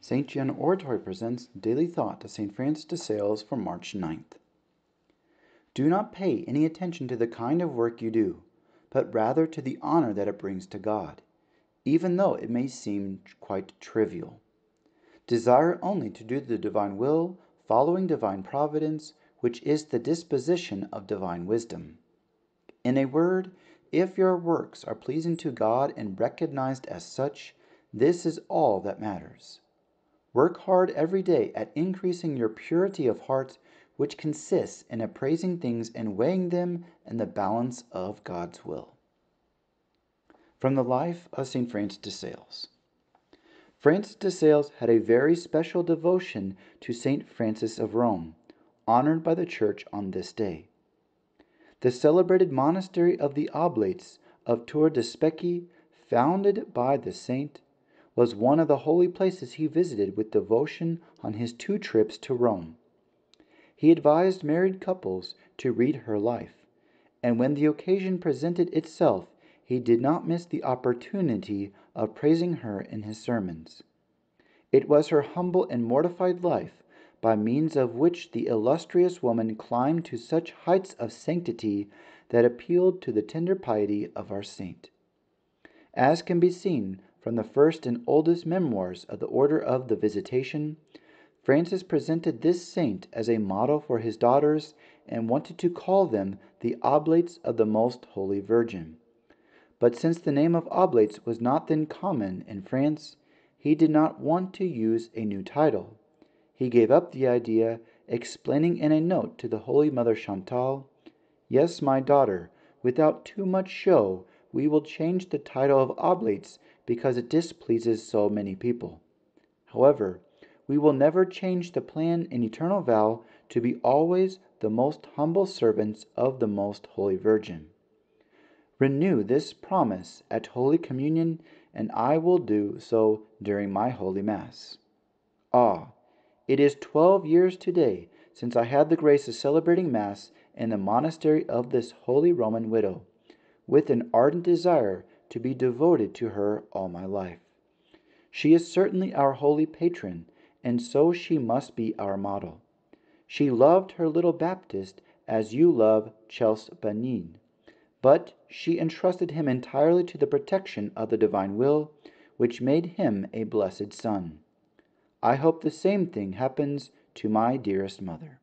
St. Gianna Oratory presents Daily Thought to St. Francis de Sales for March 9th. Do not pay any attention to the kind of work you do, but rather to the honor that it brings to God, even though it may seem quite trivial. Desire only to do the divine will, following divine providence, which is the disposition of divine wisdom. In a word, if your works are pleasing to God and recognized as such, this is all that matters. Work hard every day at increasing your purity of heart, which consists in appraising things and weighing them in the balance of God's will. From the life of St. Francis de Sales. Francis de Sales had a very special devotion to St. Francis of Rome, honored by the Church on this day. The celebrated monastery of the Oblates of Tor de Specchi, founded by the saint, was one of the holy places he visited with devotion on his 2 trips to Rome. He advised married couples to read her life, and when the occasion presented itself, he did not miss the opportunity of praising her in his sermons. It was her humble and mortified life, by means of which the illustrious woman climbed to such heights of sanctity, that appealed to the tender piety of our saint. As can be seen from the first and oldest memoirs of the Order of the Visitation, Francis presented this saint as a model for his daughters and wanted to call them the Oblates of the Most Holy Virgin. But since the name of Oblates was not then common in France, he did not want to use a new title. He gave up the idea, explaining in a note to the Holy Mother Chantal, "Yes, my daughter, without too much show, we will change the title of Oblates because it displeases so many people. However, we will never change the plan and eternal vow to be always the most humble servants of the Most Holy Virgin. Renew this promise at Holy Communion, and I will do so during my Holy Mass." Ah, it is 12 years today since I had the grace of celebrating Mass in the monastery of this holy Roman widow, with an ardent desire to be devoted to her all my life. She is certainly our holy patron, and so she must be our model. She loved her little Baptist as you love Chels Benin, but she entrusted him entirely to the protection of the divine will, which made him a blessed son. I hope the same thing happens to my dearest mother.